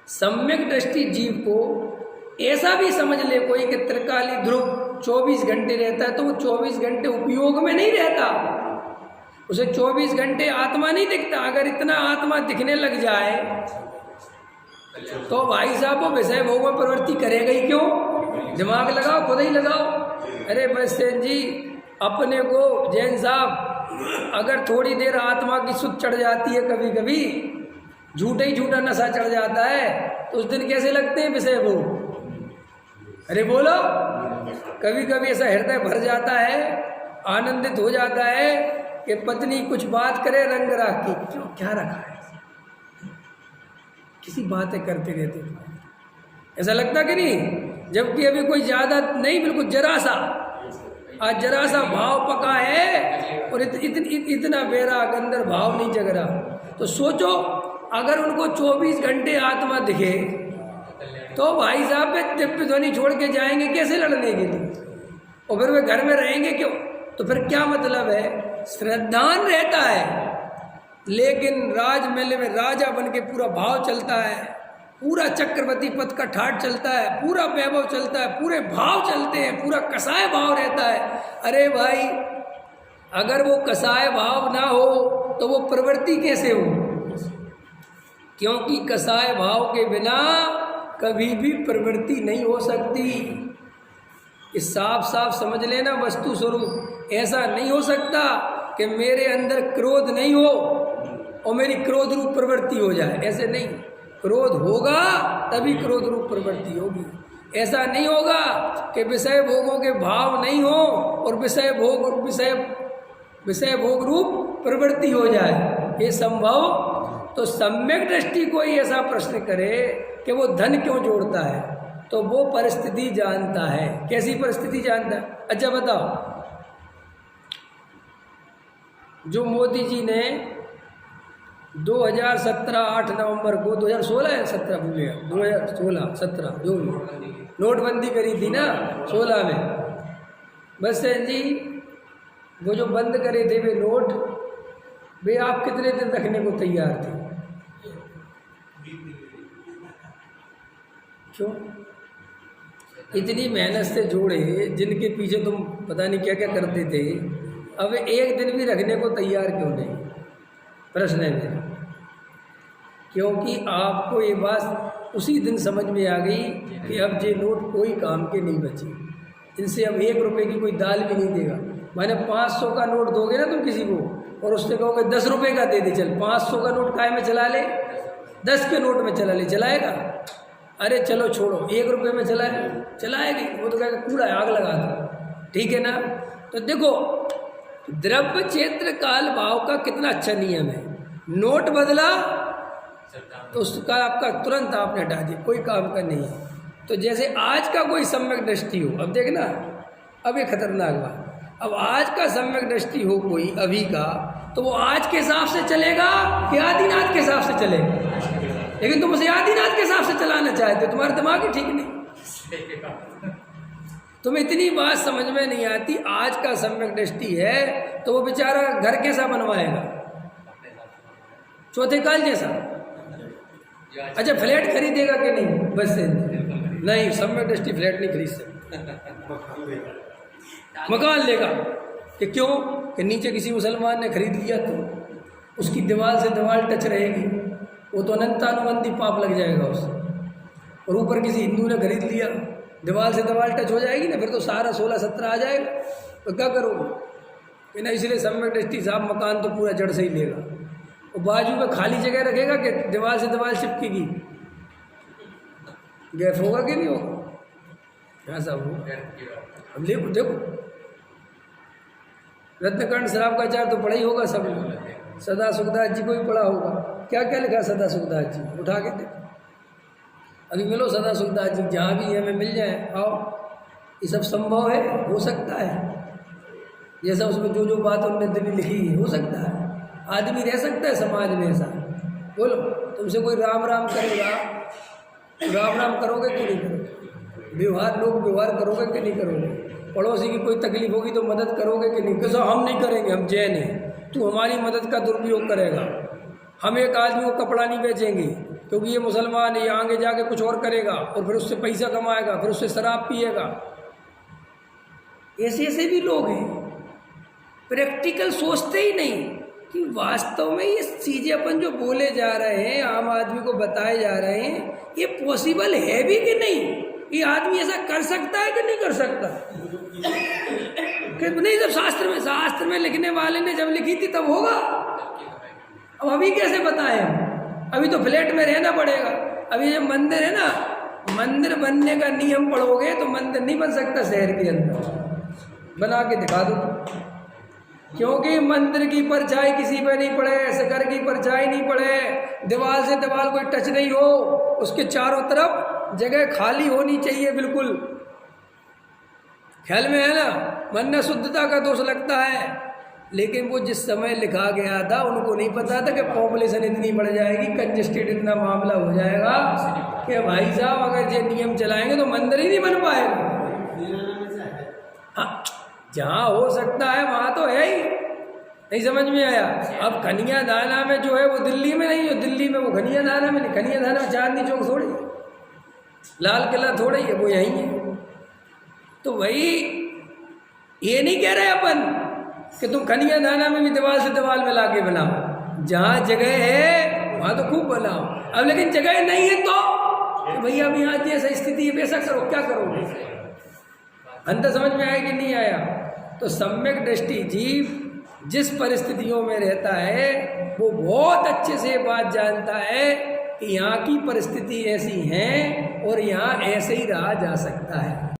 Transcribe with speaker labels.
Speaker 1: सम्यक दृष्टि जीव को ऐसा भी समझ ले कोई कि त्रिकाली ध्रुव 24 घंटे रहता है, तो वो 24 घंटे उपयोग में नहीं रहता, उसे 24 घंटे आत्मा नहीं दिखता। अगर इतना आत्मा दिखने लग जाए तो भाई साहब वो विषय भोग में प्रवृत्ति करेगा ही क्यों? दिमाग लगाओ, खुद ही लगाओ। अरे बस सेन जी, अपने को जैन साहब अगर थोड़ी देर आत्मा की सुध चढ़ जाती है, कभी कभी झूठा ही झूठा नशा चढ़ जाता है, तो उस दिन कैसे लगते हैं विषय भोग? अरे बोलो, कभी कभी ऐसा हृदय भर जाता है, आनंदित हो जाता है कि पत्नी कुछ बात करे रंग राख की, क्यों क्या रखा है, किसी बातें करते रहते, ऐसा लगता कि नहीं? जबकि अभी कोई ज़्यादा नहीं, बिल्कुल जरा सा, आज जरा सा भाव पका है और इतना बेरा अंदर भाव नहीं जग रहा। तो सोचो अगर उनको 24 घंटे आत्मा दिखे तो भाई साहब दिव्य ध्वनि छोड़ के जाएंगे कैसे लड़ने के लिए? और फिर वे घर में रहेंगे क्यों? तो फिर क्या मतलब है? श्रद्धान रहता है लेकिन राजमहल में राजा बन के पूरा भाव चलता है, पूरा चक्रवर्ती पद का ठाट चलता है, पूरा वैभव चलता है, पूरे भाव चलते हैं, पूरा कसाय भाव रहता है। अरे भाई, अगर वो कसाय भाव ना हो तो वो प्रवृत्ति कैसे हो? क्योंकि कसाय भाव के बिना कभी भी प्रवृत्ति नहीं हो सकती। इस साफ साफ समझ लेना वस्तु स्वरूप। ऐसा नहीं हो सकता कि मेरे अंदर क्रोध नहीं हो और मेरी क्रोध रूप प्रवृत्ति हो जाए, ऐसे नहीं। क्रोध होगा तभी क्रोध रूप प्रवृत्ति होगी। ऐसा नहीं होगा कि विषय भोगों के भाव नहीं हो और विषय भोग रूप प्रवृत्ति हो जाए, ये संभव? तो सम्यक दृष्टि कोई ऐसा प्रश्न करे कि वो धन क्यों जोड़ता है, तो वो परिस्थिति जानता है। कैसी परिस्थिति जानता है? अच्छा बताओ, जो मोदी जी ने 2017 8 नवंबर को 2016 है 17 भूल गया 2016 17 जो नोटबंदी करी थी ना 16 में, बस जी वो जो बंद करे थे वे नोट, वे आप कितने दिन रखने को तैयार थे? क्यों? इतनी मेहनत से जोड़े, जिनके पीछे तुम पता नहीं क्या क्या करते थे, अब एक दिन भी रखने को तैयार क्यों नहीं? प्रश्न है मेरा। क्योंकि आपको ये बात उसी दिन समझ में आ गई कि अब ये नोट कोई काम के नहीं बचे, इनसे अब 1 रुपये की कोई दाल भी नहीं देगा। मैंने 500 का नोट दोगे ना तुम किसी को और उससे कहोगे 10 रुपये का दे दे, चल 500 का नोट काय में चला ले, 10 के नोट में चला ले, चलाएगा? अरे चलो छोड़ो, 1 रुपये में चलाएगी, वो तो कहेगा कूड़ा है, आग लगा दो, ठीक है ना? तो देखो द्रव्य क्षेत्र काल भाव का कितना अच्छा नियम है। नोट बदला तो उसका आपका तुरंत आपने हटा दिया, कोई काम का नहीं है। तो जैसे आज का कोई सम्यक दृष्टि हो, अब देखना, अब ये खतरनाक बात, अब आज का सम्यक दृष्टि हो कोई अभी का, तो वो आज के हिसाब से चलेगा कि आदिनाथ के हिसाब से चलेगा? लेकिन तुम उसे आदिनाथ के हिसाब से चलाना चाहते हो, तुम्हारा दिमाग ही ठीक नहीं। तुम्हें इतनी बात समझ में नहीं आती। आज का सम्यक दृष्टि है तो वो बेचारा घर कैसा बनवाएगा? चौथे काल जैसा। अच्छा फ्लैट खरीदेगा कि नहीं? बस नहीं, सम्यक दृष्टि फ्लैट नहीं खरीद सकता, मकान लेगा। कि क्यों? कि नीचे किसी मुसलमान ने खरीद लिया तो उसकी दीवार से दीवार टच रहेगी, वो तो अनंतानुबंधी पाप लग जाएगा उससे। और ऊपर किसी हिंदू ने खरीद लिया, दीवार से दीवार टच हो जाएगी ना, फिर तो सारा 16-17 आ जाएगा, तो क्या करोगे? ना इसलिए सम्यक दृष्टि साहब मकान तो पूरा जड़ से ही लेगा, और बाजू में खाली जगह रखेगा कि दीवार से दीवार चिपकेगी, गैप होगा कि नहीं होगा? ऐसा होगा। अब देखो रत्नकंठ शराब का चार तो पढ़ा ही होगा सब लोग, सदा सुखदास जी को भी पढ़ा होगा। क्या क्या लिखा सदा सुखदास जी? उठा के देखो, अभी मिलो सदा सुखदास जी, जहाँ भी हमें मिल जाए आओ। ये सब संभव है, हो सकता है, ये सब उसमें जो जो बात उन्होंने दिल्ली लिखी है हो सकता है। आदमी रह सकता है समाज में ऐसा? बोलो, तुमसे कोई राम राम करेगा, राम राम करोगे कि नहीं करोगे? व्यवहार लोग व्यवहार करोगे कि नहीं करोगे? पड़ोसी की कोई तकलीफ होगी तो मदद करोगे कि नहीं? कैसा हम नहीं करेंगे, हम जैन हैं, तू हमारी मदद का दुरुपयोग करेगा। हम एक आदमी को कपड़ा नहीं बेचेंगे क्योंकि ये मुसलमान है, ये आगे जाके कुछ और करेगा और फिर उससे पैसा कमाएगा, फिर उससे शराब पिएगा। ऐसे ऐसे भी लोग हैं, प्रैक्टिकल सोचते ही नहीं कि वास्तव में ये चीज़ें अपन जो बोले जा रहे हैं, आम आदमी को बताए जा रहे हैं, ये पॉसिबल है भी कि नहीं, ये आदमी ऐसा कर सकता है कि नहीं कर सकता। कि नहीं, जब शास्त्र में लिखने वाले ने जब लिखी थी तब होगा। अब अभी कैसे बताएं हम? अभी तो फ्लैट में रहना पड़ेगा। अभी ये मंदिर है ना, मंदिर बनने का नियम पढ़ोगे तो मंदिर नहीं बन सकता शहर के अंदर। बना के दिखा दो, क्योंकि मंदिर की परछाई किसी पे नहीं पड़े, शिखर की परछाई नहीं पड़े, दीवार से दीवार कोई टच नहीं हो, उसके चारों तरफ जगह खाली होनी चाहिए बिल्कुल। ख्याल में है ना, मन में शुद्धता का दोष लगता है। लेकिन वो जिस समय लिखा गया था उनको नहीं पता था कि पॉपुलेशन इतनी बढ़ जाएगी, कंजेस्टेड इतना मामला हो जाएगा कि भाई साहब अगर ये नियम चलाएंगे तो मंदिर ही नहीं बन पाएगा। हाँ, जहाँ हो सकता है वहाँ तो है ही। नहीं समझ में आया? अब कन्यादाना में जो है वो दिल्ली में नहीं है, दिल्ली में वो कन्यादाना में नहीं, कन्यादाना में चांदनी चौक थोड़ी है, लाल किला थोड़ा ही है, वो यहीं है। तो वही ये नहीं कह रहे अपन कि तुम कन्यादाना में भी दीवार से दीवार में लाके बनाओ, जहाँ जगह है वहाँ तो खूब बनाओ। अब लेकिन जगह नहीं है तो भैया अब यहाँ जैसा स्थिति है वैसा करो, क्या करोगे? अंतर समझ में आया कि नहीं आया? तो सम्यक दृष्टि जीव जिस परिस्थितियों में रहता है वो बहुत अच्छे से बात जानता है कि यहाँ की परिस्थिति ऐसी है और यहाँ ऐसे ही रहा जा सकता है।